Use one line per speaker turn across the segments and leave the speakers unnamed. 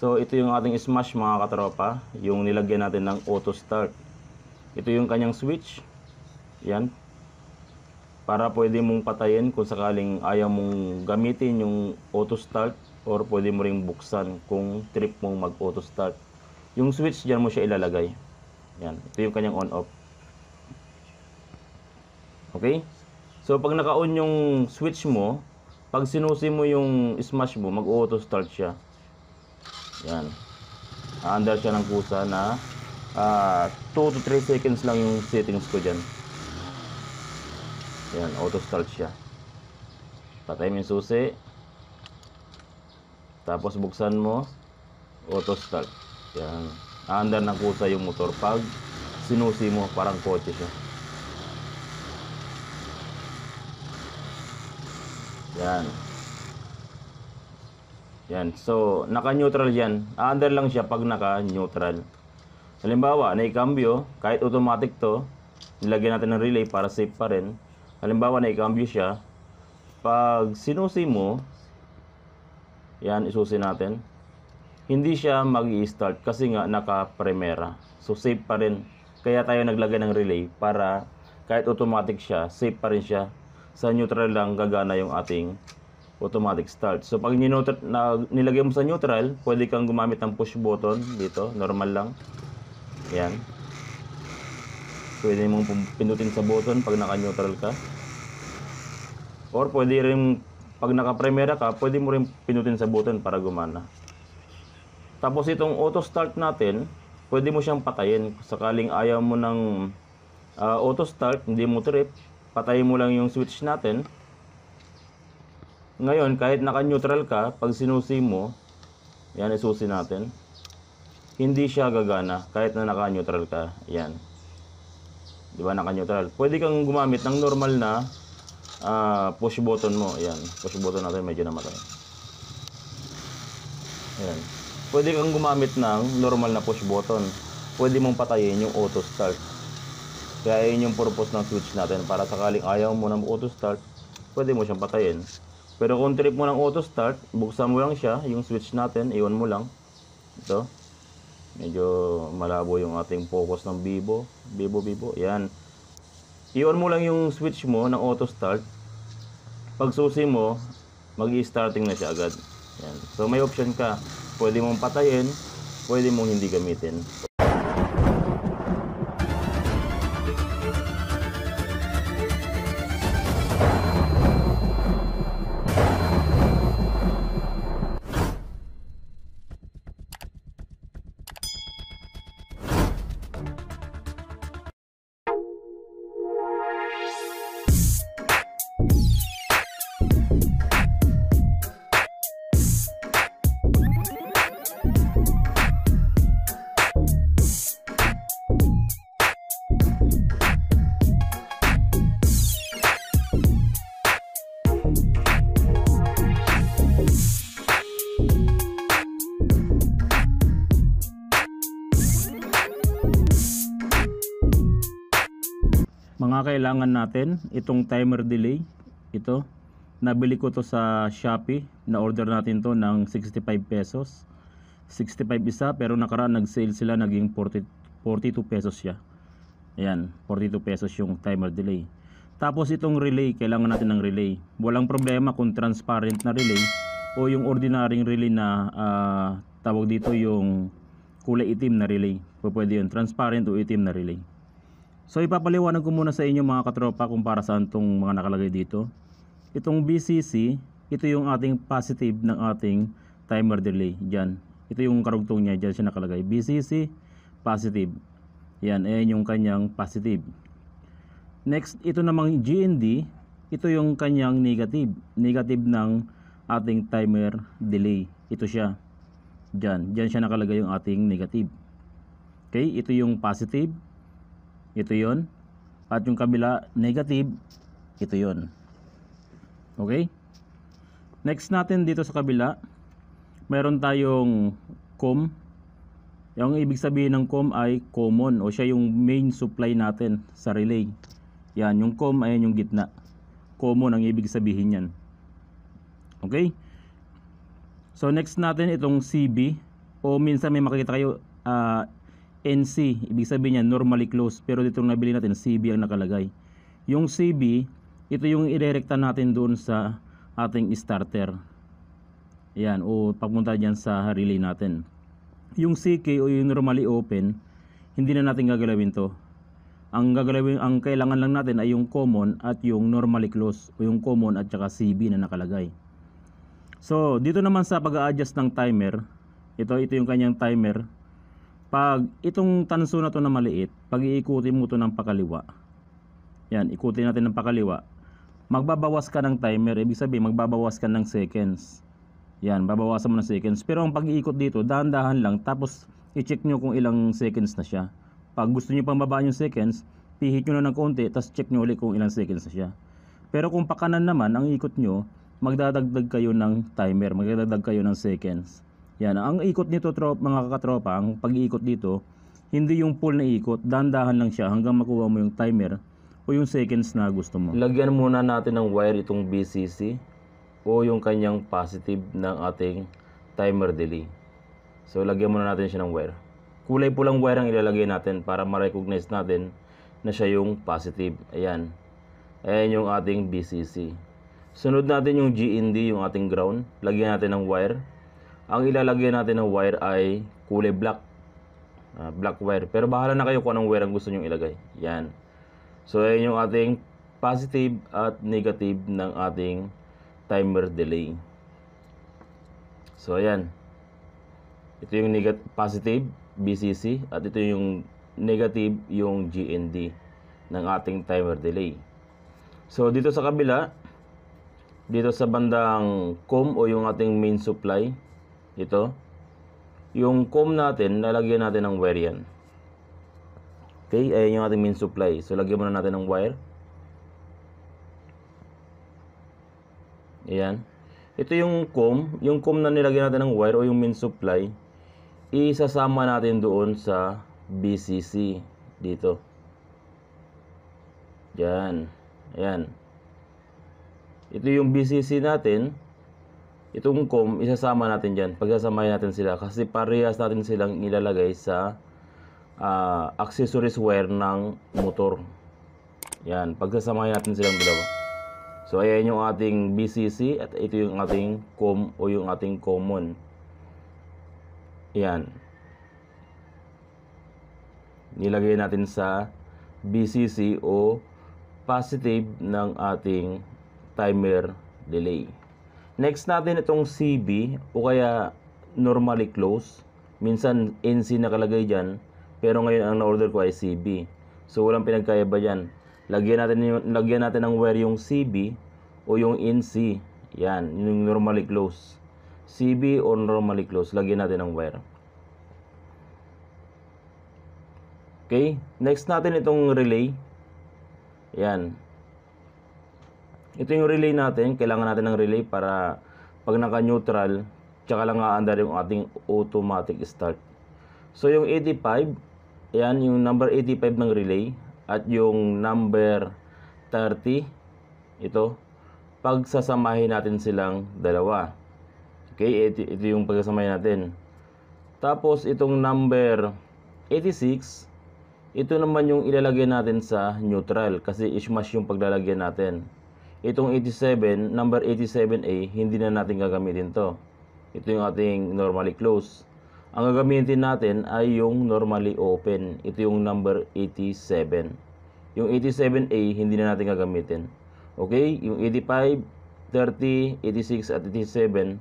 So ito yung ating smash mga katropa, yung nilagyan natin ng auto start. Ito yung kanyang switch. Yan. Para pwede mong patayin kung sakaling ayaw mong gamitin yung auto start, or pwede mo ring buksan kung trip mong mag auto start. Yung switch dyan mo siya ilalagay. Yan. Ito yung kanyang on off. Okay? So pag naka-on yung switch mo, pag sinusi mo yung smash mo, mag auto start siya. Yan. Under siya ng kusa na 2 to 3 seconds lang yung settings ko dyan. Yan, auto start siya. Patay mo yung susi. Tapos buksan mo, auto start. Yan. Under ng kusa yung motor pag sinusi mo, parang kotse siya. Yan. Yan. So, naka-neutral yan. Under lang siya pag naka-neutral. Halimbawa, naikambyo, kahit automatic to, nilagyan natin ng relay para safe pa rin. Halimbawa, naikambyo siya. Pag sinusi mo, yan, isusi natin. Hindi siya mag-i-start kasi nga naka-primera. So, safe pa rin. Kaya tayo naglagay ng relay para kahit automatic siya, safe pa rin siya. Sa neutral lang gagana yung ating automatic start. So, pag nilagay mo sa neutral, pwede kang gumamit ng push button dito. Normal lang. Yan. Pwede mong pindutin sa button pag naka-neutral ka. Or pwede rin, pag naka-primera ka, pwede mo rin pindutin sa button para gumana. Tapos itong auto start natin, pwede mo siyang patayin. Sakaling ayaw mo ng auto start, hindi mo trip, patayin mo lang yung switch natin. Ngayon, kahit naka-neutral ka, pag sinusi mo, yan, isusi natin, hindi siya gagana kahit na naka-neutral ka. Yan. Di ba, naka-neutral? Pwede kang gumamit ng normal na push button mo. Ayan, push button natin medyo namatay. Ayan. Pwede kang gumamit ng normal na push button. Pwede mong patayin yung auto start. Kaya yun yung purpose ng switch natin. Para sakaling ayaw mo ng auto start, pwede mo siyang patayin. Pero kung trip mo ng auto start, buksan mo lang siya, yung switch natin, i-on mo lang. Ito. Medyo malabo yung ating focus ng Vivo. Vivo. Ayan. I-on mo lang yung switch mo ng auto start. Pag susi mo, mag-i-starting na siya agad. Yan. So may option ka. Pwede mong patayin, pwede mong hindi gamitin. Mga kailangan natin, itong timer delay, ito, nabili ko to sa Shopee, na order natin to ng 65 pesos. 65 isa, pero nakaraan nag-sale sila, naging 42 pesos siya. Ayan, 42 pesos yung timer delay. Tapos itong relay, kailangan natin ng relay. Walang problema kung transparent na relay o yung ordinaryong relay na tawag dito yung kulay itim na relay. Pwede yun, transparent o itim na relay. So ipapaliwanag ko muna sa inyo mga katropa kung para saan itong mga nakalagay dito. Itong BCC, ito yung ating positive ng ating timer delay. Diyan. Ito yung karugtong niya, diyan siya nakalagay. BCC, positive. Yan, ayan yung kanyang positive. Next, ito namang GND, ito yung kanyang negative. Negative ng ating timer delay. Ito siya. Diyan siya nakalagay yung ating negative. Okay, ito yung positive. Ito yon. At yung kabila, negative. Ito yon. Okay? Next natin dito sa kabila, mayroon tayong COM. Yung ibig sabihin ng COM ay common, o siya yung main supply natin sa relay. Yan, yung COM, ayan yung gitna. Common ang ibig sabihin yan. Okay? So next natin itong CB. O minsan may makikita kayo NC, ibig sabihin niya normally closed, pero dito nabili natin CB ang nakalagay. Yung CB, ito yung irerekta natin doon sa ating starter. Yan, o papunta dyan sa relay natin. Yung CK o yung normally open, hindi na natin gagalawin to. Ang kailangan lang natin ay yung common at yung normally closed, o yung common at saka CB na nakalagay. So, dito naman sa pag-a-adjust ng timer, ito yung kanyang timer. Pag itong tanso na to na maliit, pag iikutin mo to ng pakaliwa, yan, ikutin natin ng pakaliwa, magbabawas ka ng timer, ibig sabihin magbabawas ka ng seconds. Yan, babawasan mo ng seconds. Pero ang pag-iikot dito, dahan-dahan lang, tapos i-check nyo kung ilang seconds na siya. Pag gusto nyo pang babaan yung seconds, pihit nyo na ng konti, tapos check nyo ulit kung ilang seconds na siya. Pero kung pakanan naman, ang ikot nyo, magdadagdag kayo ng timer, magdadagdag kayo ng seconds. Yan, ang ikot nito mga katropa, ang pag-iikot dito, hindi yung full na ikot, dahan-dahan lang siya hanggang makuha mo yung timer o yung seconds na gusto mo. Lagyan muna natin ng wire itong BCC o yung kanyang positive ng ating timer delay. So lagyan muna natin siya ng wire. Kulay pulang wire ang ilalagay natin para ma-recognize natin na siya yung positive. Ayan. Ayan yung ating BCC. Sunod natin yung GND, yung ating ground. Lagyan natin ng wire. Ang ilalagay natin ng wire ay kulay black. Black wire. Pero bahala na kayo kung anong wire ang gusto nyo ilagay. Yan. So ayan yung ating positive at negative ng ating timer delay. So ayan. Ito yung positive BCC at ito yung negative yung GND ng ating timer delay. So dito sa kabila, dito sa bandang COM o yung ating main supply, ito yung COM natin, lalagyan natin ng wire yan. Okay, ayan yung ating main supply. So lagyan muna natin ng wire. Ayan. Ito yung COM na nilagyan natin ng wire o yung main supply, isasama natin doon sa BCC dito. Yan. Ayan. Ito yung BCC natin. Itong COM, isasama natin dyan. Pagsasamahin natin sila kasi parehas natin silang ilalagay sa accessories wire ng motor. Yan. Pagsasamahin natin silang dalawa. So ayan yung ating BCC at ito yung ating COM o yung ating common. Yan. Nilagay natin sa BCC o positive ng ating timer delay. Next natin itong CB o kaya normally close. Minsan NC nakalagay dyan, pero ngayon ang na-order ko ay CB. So walang pinagkaiba dyan. Lagyan natin ng wire yung CB o yung NC. Yan, yung normally close. CB or normally close, lagyan natin ng wire. Okay, next natin itong relay. Yan. Ito yung relay natin, kailangan natin ng relay para pag naka-neutral, tsaka lang aandar yung ating automatic start. So yung 85, yan yung number 85 ng relay at yung number 30, ito, pagsasamahin natin silang dalawa. Okay, ito yung pagsasamahin natin. Tapos itong number 86, ito naman yung ilalagay natin sa neutral kasi ismash yung paglalagyan natin. Itong 87, number 87A, hindi na natin gagamitin to. Ito yung ating normally close. Ang gagamitin natin ay yung normally open. Ito yung number 87. Yung 87A, hindi na natin gagamitin. Okay, yung 85, 30, 86 at 87,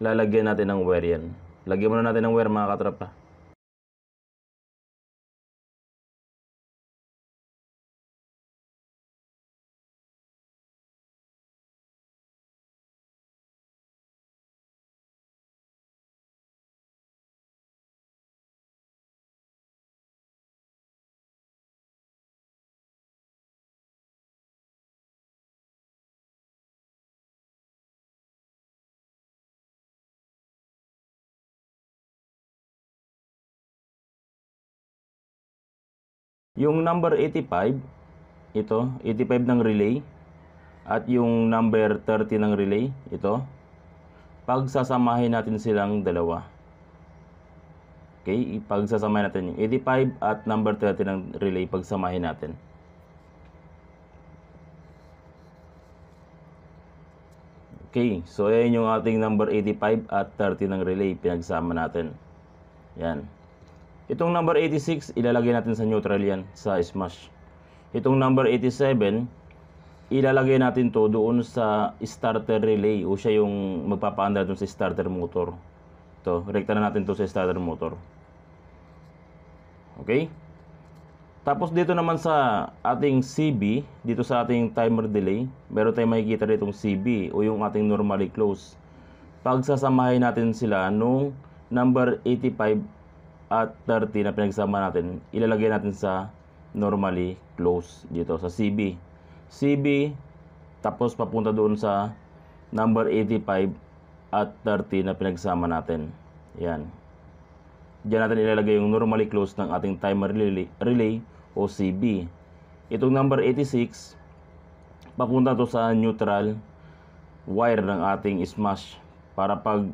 lalagyan natin ng wire yan. Lagyan muna natin ng wire mga katropa. Yung number 85, ito, 85 ng relay, at yung number 30 ng relay, ito, pagsasamahin natin silang dalawa. Okay, ipagsasamahin natin yung 85 at number 30 ng relay, pagsamahin natin. Okay, so ayan yung ating number 85 at 30 ng relay, pinagsama natin. Yan. Itong number 86, ilalagay natin sa neutral yan, sa smash. Itong number 87, ilalagay natin to doon sa starter relay, o siya yung magpapaandar doon sa starter motor. Ito, rekta na natin to sa starter motor. Okay? Tapos dito naman sa ating CB, dito sa ating timer delay, meron tayong makikita ditong CB o yung ating normally close. Pagsasamahin natin sila nung number 85 at 30 na pinagsama natin, ilalagay natin sa normally close dito sa CB. CB, tapos papunta doon sa number 85 at 30 na pinagsama natin. Yan. Diyan natin ilalagay yung normally close ng ating timer relay o CB. Itong number 86, papunta to sa neutral wire ng ating smash. Para pag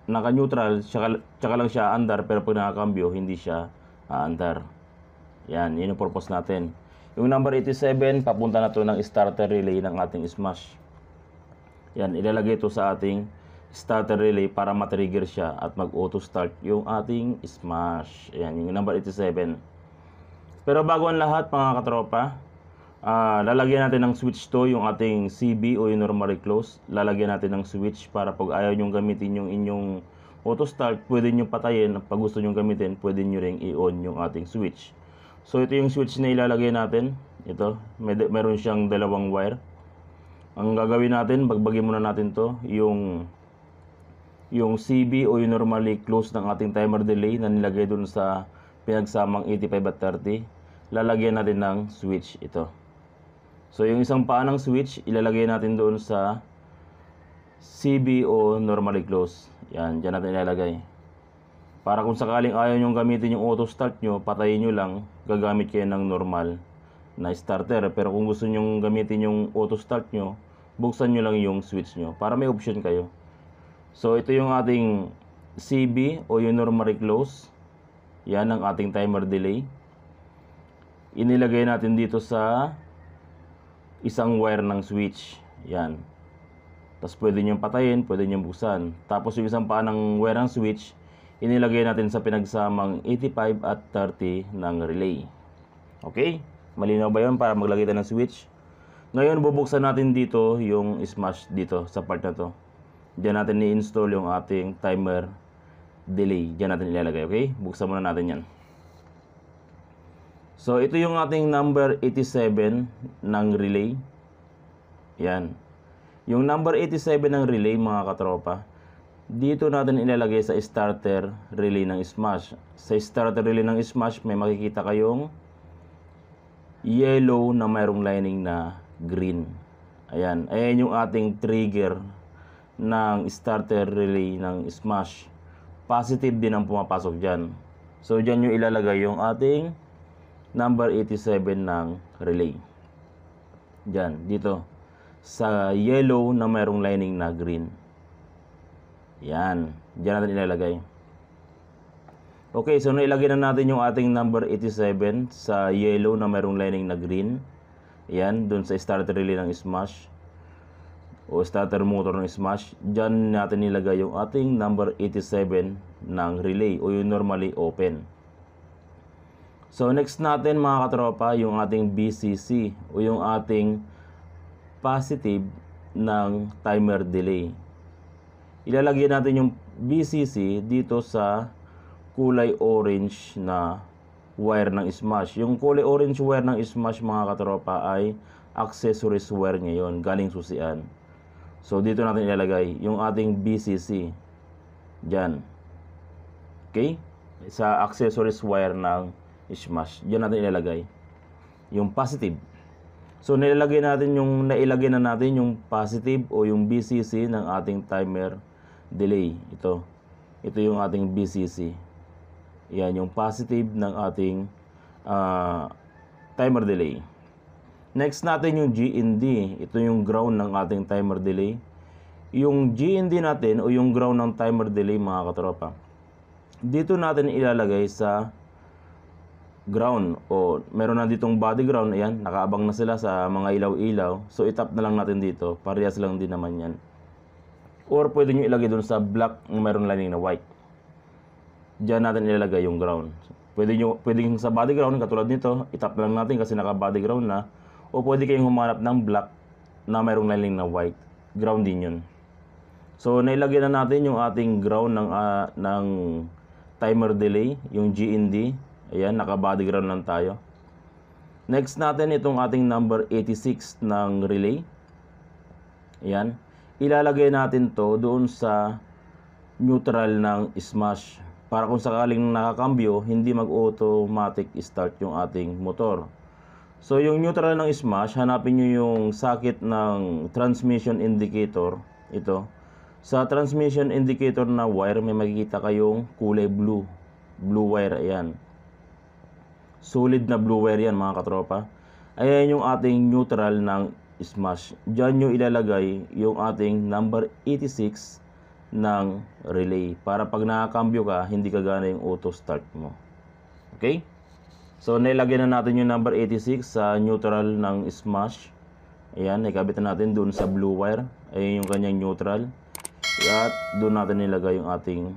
naka-neutral, tsaka lang siya aandar, pero pag nakakambyo, hindi siya aandar. Yan, yun yung purpose natin. Yung number 87, papunta na to ng starter relay ng ating smash. Yan, ilalagay to sa ating starter relay para matrigger siya at mag-auto start yung ating smash. Yan, yung number 87. Pero bago ang lahat mga katropa, lalagyan natin ng switch to, yung ating CB o yung normally close. Lalagyan natin ng switch para pag ayaw nyong gamitin yung inyong auto start, pwede nyo patayin. Pag gusto nyong gamitin, pwede nyo ring i-on yung ating switch. So ito yung switch na ilalagay natin. Ito, meron siyang dalawang wire. Ang gagawin natin, bagbagin muna natin to, yung CB o yung normally close ng ating timer delay na nilagay dun sa pinagsamang 85 at 30, lalagyan natin ng switch ito. So yung isang paa ng switch, ilalagay natin doon sa CB o normally close. Yan, dyan natin ilalagay. Para kung sakaling ayaw nyong gamitin yung auto start nyo, patayin nyo lang, gagamit kayo ng normal na starter. Pero kung gusto nyong gamitin yung auto start nyo, buksan nyo lang yung switch nyo para may option kayo. So ito yung ating CB o yung normally close. Yan ang ating timer delay. Inilagay natin dito sa isang wire ng switch. Yan. Tapos pwede nyo patayin, pwede nyo buksan. Tapos yung isang paa ng wire ng switch, inilagay natin sa pinagsamang 85 at 30 ng relay. Okay? Malinaw ba yun para maglagay tayo ng switch? Ngayon bubuksan natin dito yung smash dito sa part na to. Diyan natin i-install yung ating timer delay. Diyan natin ilalagay, okay? Buksan muna natin yan. So, ito yung ating number 87 ng relay. Yan. Yung number 87 ng relay, mga katropa, dito natin ilalagay sa starter relay ng smash. Sa starter relay ng smash, may makikita kayong yellow na mayroong lining na green. Ayan. Ayan yung ating trigger ng starter relay ng smash. Positive din ang pumapasok dyan. So dyan yung ilalagay yung ating number 87 ng relay. Dyan, dito sa yellow na mayroong lining na green. Yan, dyan natin ilalagay. Okay, so nailagay na natin yung ating number 87 sa yellow na mayroong lining na green. Yan, dun sa starter relay ng smash o starter motor ng smash. Diyan natin nilagay yung ating number 87 ng relay o yung normally open. So next natin mga katropa, yung ating BCC o yung ating positive ng timer delay. Ilalagay natin yung BCC dito sa kulay orange na wire ng smash. Yung kulay orange wire ng smash mga katropa ay accessories wire ngayon, galing susian. So dito natin ilalagay yung ating BCC. Diyan. Okay? Sa accessories wire ng smash. Diyan natin ilalagay yung positive. So nailagay na natin yung positive o yung BCC ng ating timer delay. Ito yung ating BCC. Yan yung positive ng ating timer delay. Next natin yung GND. Ito yung ground ng ating timer delay. Yung GND natin o yung ground ng timer delay mga katropa, dito natin ilalagay sa ground, o meron na ditong body ground. Ayan, nakaabang na sila sa mga ilaw-ilaw. So itap na lang natin dito, parehas lang din naman yan. Or pwede nyo ilagay dun sa black na meron lining na white. Diyan natin ilalagay yung ground. Pwede sa body ground katulad nito, itap na lang natin kasi naka body ground na. O pwede kayong humanap ng black na mayroong lining na white, ground din yun. So nailagay na natin yung ating ground ng timer delay, yung GND. Ayan, naka body ground lang tayo. Next natin itong ating number 86 ng relay. Ayan, ilalagay natin to doon sa neutral ng smash, para kung sakaling nakakambyo, hindi mag-automatic start yung ating motor. So yung neutral ng smash, hanapin nyo yung socket ng transmission indicator. Ito, sa transmission indicator na wire, may makikita kayong kulay blue wire. Ayan, solid na blue wire yan mga katropa. Ayan yung ating neutral ng smash. Diyan nyo ilalagay yung ating number 86 ng relay, para pag nakakambyo ka, hindi kagana yung auto start mo. Okay? So nailagay na natin yung number 86 sa neutral ng smash. Ayan, ikabit na natin doon sa blue wire. Ayan yung kanyang neutral. At doon natin nilagay yung ating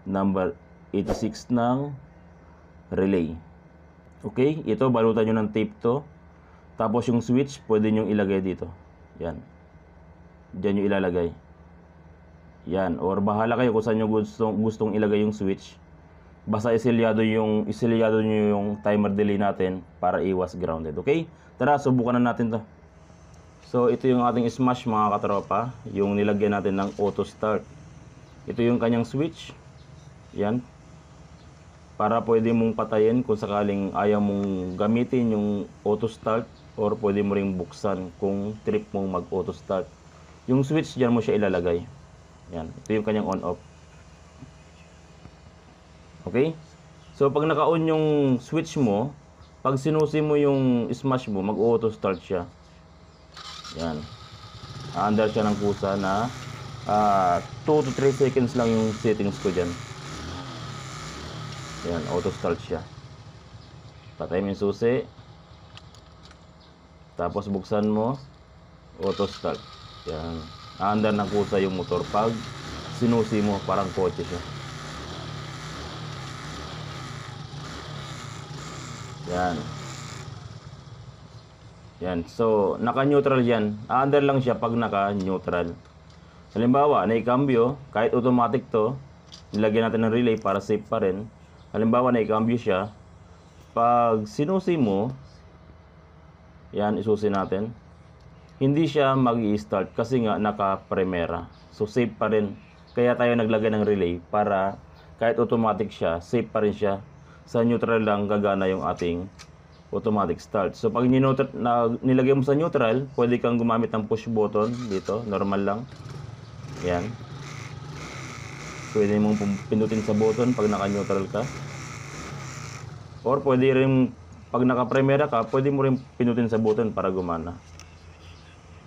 number 86 ng relay. Okay, ito balutan nyo ng tape to. Tapos yung switch, pwede nyo ilagay dito. Yan. Diyan nyo ilalagay. Yan, or bahala kayo kung saan nyo gustong ilagay yung switch. Basta isilyado nyo yung timer delay natin para iwas grounded. Okay? Tara, subukan na natin to. So ito yung ating smash mga katropa, yung nilagyan natin ng auto start. Ito yung kanyang switch. Yan, para pwede mong patayin kung sakaling ayaw mong gamitin yung auto start, or pwede mo ring buksan kung trip mong mag auto start. Yung switch, dyan mo siya ilalagay. Yan, ito yung kanyang on off. Okay, so pag naka-on yung switch mo, pag sinusi mo yung smash mo, mag auto start siya. Yan, under siya ng kusa na 2 to 3 seconds lang yung settings ko dyan. Yan, auto start siya. Patay mo yung susi, tapos buksan mo, auto start. Yan, under ng kusa yung motor pag sinusi mo, parang kotse siya. Yan. Yan, so naka-neutral yan. Under lang siya pag naka-neutral. Halimbawa, naikambyo, kahit automatic to, nilagyan natin ng relay para safe pa rin. Halimbawa, naikambyo siya, pag sinusi mo, yan, isusi natin, hindi siya mag-i-start kasi nga naka-primera. So safe pa rin. Kaya tayo naglagay ng relay para kahit automatic siya, safe pa rin siya. Sa neutral lang gagana yung ating automatic start. So pag nilagay mo sa neutral, pwede kang gumamit ng push button dito, normal lang. Yan. Pwede mong pindutin sa button pag naka-neutral ka. Or pwede rin pag naka-primera ka, pwede mo rin pindutin sa button para gumana.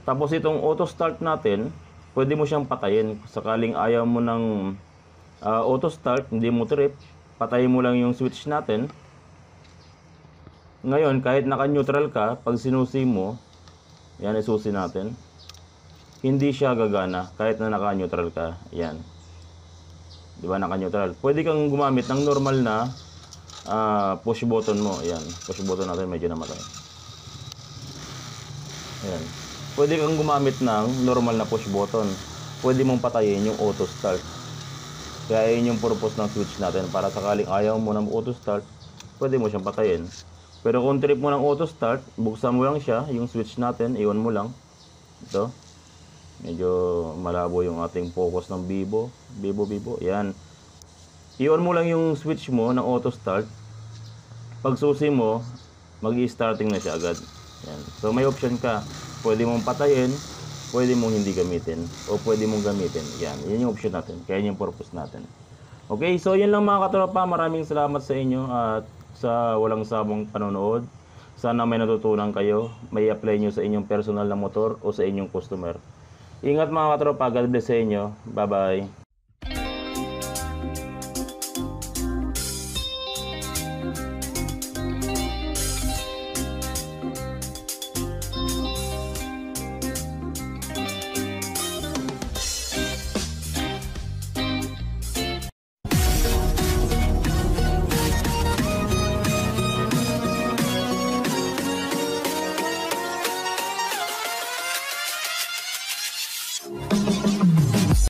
Tapos itong auto start natin, pwede mo siyang patayin. Sakaling ayaw mo ng auto start, hindi mo trip, patayin mo lang yung switch natin. Ngayon, kahit naka-neutral ka, pag sinusi mo, yan, isusi natin, hindi siya gagana kahit na naka-neutral ka. Yan. Di ba, naka-neutral? Pwede kang gumamit ng normal na push button mo. Yan, push button natin medyo namatay. Yan. Pwede kang gumamit ng normal na push button. Pwede mong patayin yung auto start. Kaya yun yung purpose ng switch natin, para sakaling ayaw mo ng auto start, pwede mo siyang patayin. Pero kung trip mo ng auto start, buksan mo lang siya, yung switch natin, iwan mo lang. Ito. Medyo malabo yung ating focus ng Vivo. Yan. Iwan mo lang yung switch mo ng auto start. Pag susi mo, mag-i-starting na siya agad. Yan. So may option ka. Pwede mong patayin, pwede mong hindi gamitin, o pwede mong gamitin. Yan. Yan yung option natin. Kaya yung purpose natin. Okay, so yan lang mga katropa. Maraming salamat sa inyo at sa walang sabong panonood. Sana may natutunan kayo. May apply nyo sa inyong personal na motor o sa inyong customer. Ingat mga katropa. God bless sa inyo. Bye-bye.